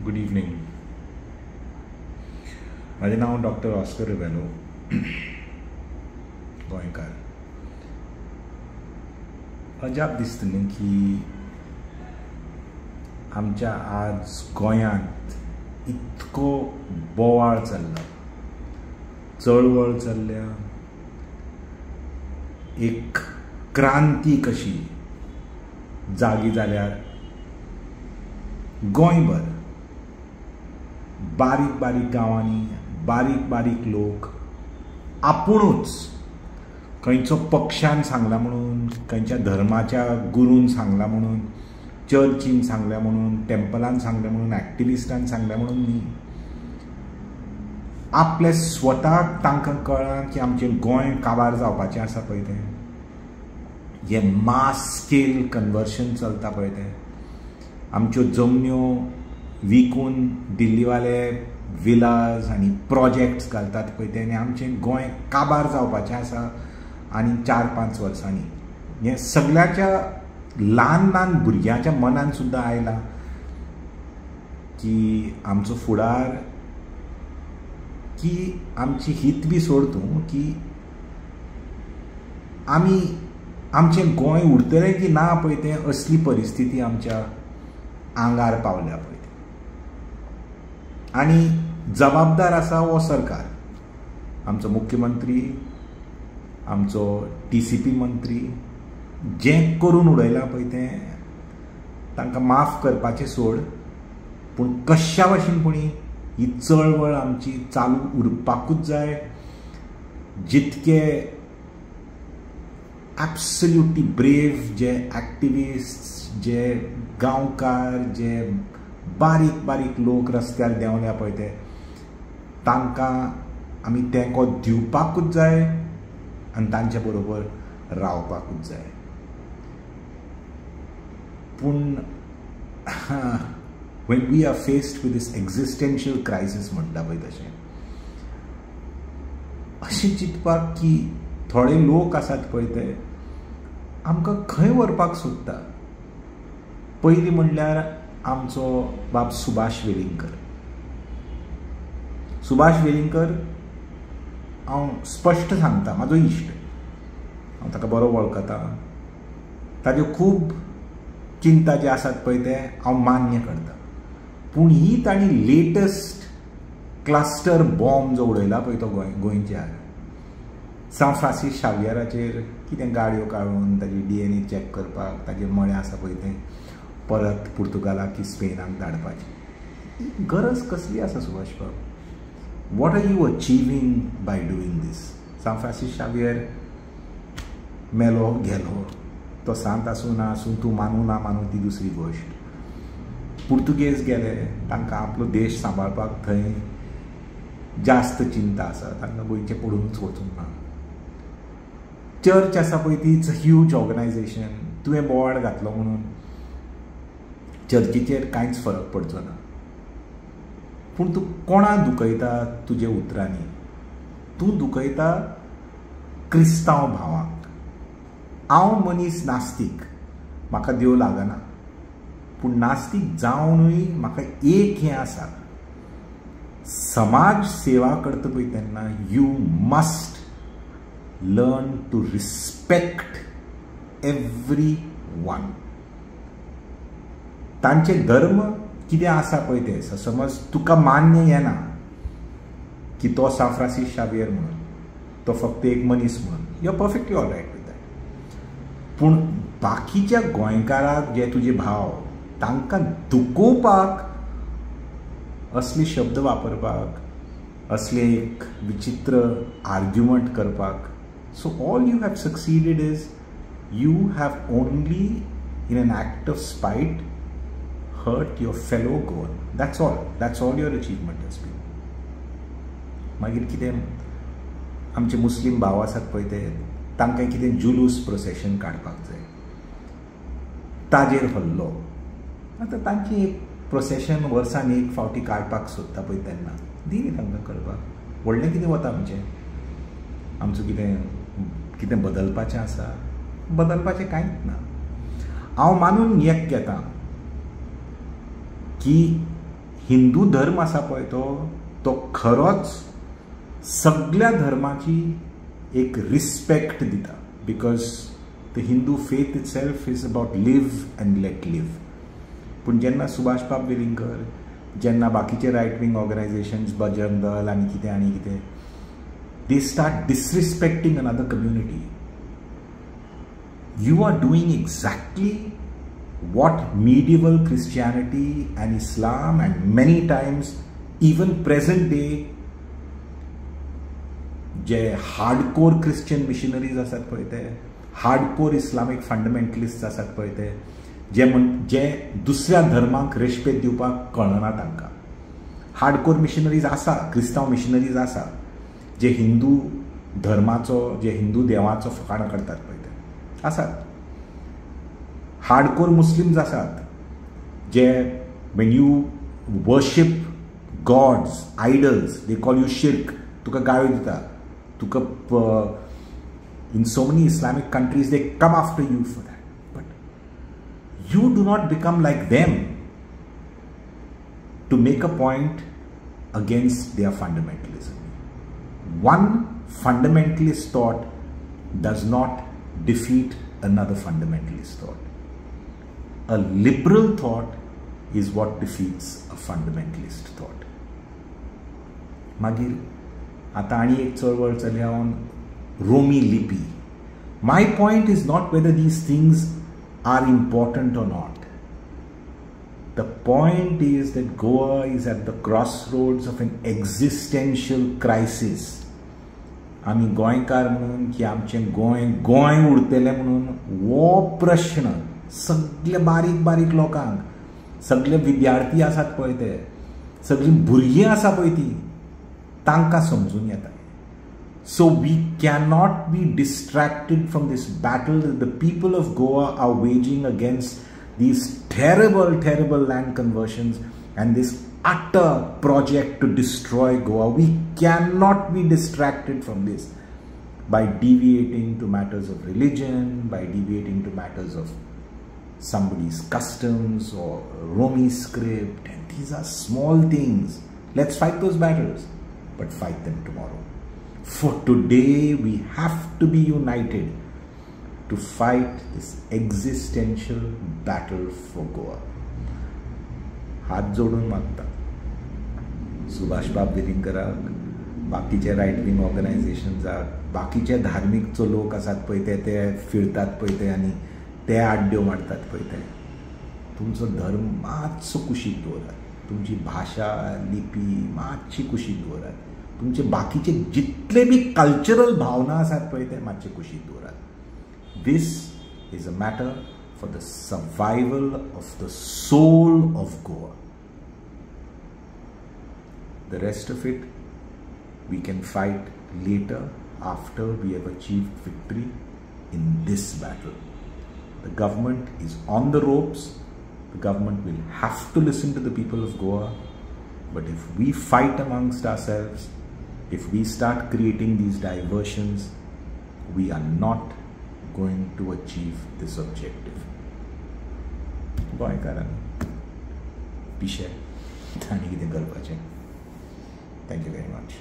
Good evening. माझें नाव doctor Oscar Rebelo, गोंयकार. अजाप दिसता न्ही की आमच्या आज गोंयांत इतको बोवाळ चल्ला, चळवळ चल्ल्या, एक क्रांती कशी जागी जाल्यार गोंयभर बारीक बारीक गांवांनी बारीक बारीक लोक आपुणूच खंयचो पक्षान सांगला म्हणून, खंयच्या धर्माच्या गुरून सांगला म्हणून, चर्चीन सांगल्या म्हणून, टेम्पलान सांगल्या म्हणून, एक्टिविस्टान सांगल्या म्हणून न्ही, आपले स्वताक तांकां कळ्ळां की आमचें गोंय काबार जावपाचें आसा पळय तें, हें मास स्केल कन्वर्शन चलता पळय तें, आमच्यो जमन्यो विकून दिल्लीवाले विलाज आनी प्रोजेक्ट्स घालतात पळय ते, आनी आमचें गोंय काबार जावपाचें आसा आनी 4-5 वर्सांनी. हें सगळ्याच्या ल्हान ल्हान भुरग्यांच्या मनान सुद्दां आयलां की आमचो फुडार, की आमची हीत बी सोड तूं, की आमी आमचें गोंय उरतलें की ना पळय तें, असली परिस्थिती आमच्या आंगार पावल्या पळय. आनी जबाबदार आसा हो सरकार, आमचो मुख्यमंत्री, आमचो TCP मंत्री, जें करून उडयलां पळय तें तांकां माफ करपाचें सोड, पूण कश्या भाशेनपणी ही चळवळ आमची चालू उरपाकूच जाय. जितके एब्सोल्युटली ब्रेव जे एक्टिविस्ट, जे गांवकार, जे बारीक बारीक लोक रस्त्यार देंवल्या पळय ते, तांकां आमी तेंको दिवपाकूच जाय आनी तांचे बरोबर रावपाकूच जाय. पूण when we are faced with this existential crisis म्हणटा पळय तशें, अशें चिंतपाक की थोडे लोक आसात पळय ते आमकां खंय व्हरपाक सोदता. पयलीं म्हणल्यार आमचो बाब सुभाष वेलिंगकर. सुभाष वेलिंगकर हांव स्पश्ट सांगता, म्हाजो इश्ट, हांव ताका बरो वळखता, ताज्यो खूब चिंता जे आसात पळय ते हांव मान्य करता. पूण ही ताणी लेटस्ट क्लस्टर बॉम्ब जो उडयला पळय तो गोंयच्यार, सान फ्रांसीस शावियराचेर कितें गाडयो काडून ताजी DNA चॅक करपाक, ताजे मळे आसा पळय ते परत पुर्तुगालाक की स्पेनाक धाडपाची गरज कसली आसा सुभाष बाब? What are you achieving by doing this? सान फ्रांसीस शावियर मेलो गेलो, तो सांत आसूं ना आसूं, तूं मानूं ना मानूं ती दुसरी गोश्ट. पुर्तुगेज गेले, तांकां आपलो देश सांबाळपाक थंय जास्त चिंता आसा, तांकां गोंयचें पडूनच वचूंक ना. चर्च आसा पळय ती इट्स अ ह्यूज ऑर्गनायझेशन, तुवें बोवाळ घातलो म्हणून चर्चीचेर कांयच फरक पडचो ना. पूण तूं कोणाक दुखयता तुजे उतरांनी? तूं दुखयता क्रिस्तांव भावांक. हांव मनीस नास्तीक, म्हाका देव लागना, पूण नास्तीक जावनूय म्हाका एक हें आसा, समाज सेवा करता पळय तेन्ना you must learn to respect everyone. तांचे धर्म कितें आसा पळय ते, समज तुका मान्य येना की तो सान फ्रांसीस शावियर म्हणून, तो फक्त एक मनीस म्हणून, you are perfectly all right with that. पूण बाकीच्या गोंयकाराक जे तुजे भाव, तांकां दुखोवपाक असले शब्द वापरपाक, असले एक विचित्र आर्ग्युमेंट करपाक, so all you have succeeded is you have only in an act of spite hurt your fellow Goan. That's all your achievement has been. मागीर कितें आमचे मुस्लीम भाव आसात पळय ते, तांकां कितें जुलूस प्रोसेशन काडपाक जाय, ताजेर हल्लो. आतां तांची एक प्रोसेशन वर्सान एक फावटी काडपाक सोदता पळय तेन्ना दी न्ही तांकां करपाक. व्हडलें कितें वता आमचें? आमचो कितें बदलपाचें आसा? बदलपाचें कांयच ना. हांव मानून एक घेता की हिंदू धर्म आसा पळय तो खरोच सगळ्या धर्माची एक रिस्पेक्ट दिता, because the Hindu faith itself is about live and let live. पूण जेन्ना सुभाष बाब वेलिंगकर, जेन्ना बाकीचे riot wing organisations, Bajrang Dal आनी कितें they start disrespecting another community, you are doing exactly what medieval Christianity and Islam and many times even present day J hardcore Christian missionaries आसात पळय ते, हार्डकोर इस्लामिक फंडामेंटलिस्ट आसात पळय ते, जे दुसऱ्या धर्मांक रेस्पेद दिवपाक कळना तांकां. हार्डकोर मिशनरीज आसा, क्रिस्तांव मिशनरीज आसा जे हिंदू धर्माचो, जे हिंदू देवाचो फकाणो करतात पळय ते आसात. हार्डकोर मुस्लिम्स आसात जे when you worship gods, idols, they call you shirk, तुका गाळी दिता, तुका in so many Islamic countries they come after you for that. But you do not become like them to make a point against their fundamentalism. One fundamentalist thought does not defeat another fundamentalist thought. A liberal thought is what defeats a fundamentalist thought. मागीर आता आनी एक चळवळ चल्या on रोमी लिपी. My point is not whether these things are important or not. The point is that Goa is at the crossroads of an existential crisis. आमी गोंयकार म्हणून की आमचें गोंय उरतलें म्हणून हो प्रश्न सगळे बारीक बारीक लोकांक, सगळे विद्यार्थी आसात पळय ते, सगळीं भुरगीं आसा पळय ती, तांकां समजून येता. So we cannot be distracted from this battle that the people of Goa are waging against these terrible land conversions and this utter project to destroy Goa. We cannot be distracted from this by deviating to matters of religion, by deviating to matters of somebody's customs or Romi script. And these are small things. Let's fight those battles, but fight them tomorrow. For today, we have to be united to fight this existential battle for Goa. हात जोडून मागता सुभाष बाब वेलिंगकराक, बाकीचे riot wing ऑर्गनायझेशन्साक, बाकीचे धार्मीक जो लोक आसात पळय ते फिरतात पळय ते आनी ते आड्ड्यो मारतात पळय ते. तुमचो धर्म मातसो कुशीक दवरात, तुमची भाशा लिपी मातशी कुशीक दवरात, तुमचे बाकीचे जितले बी कल्चरल भावना आसात पळय ते मातशे कुशीक दवरात. This is a matter for the survival of the soul of Goa. The rest of it we can fight later after we have achieved victory in this battle. The government is on the ropes. The government will have to listen to the people of Goa. But if we fight amongst ourselves, if we start creating these diversions, we are not going to achieve this objective. गोंयकारांनी पिशे आनी कितें करपाचें. Thank you very much.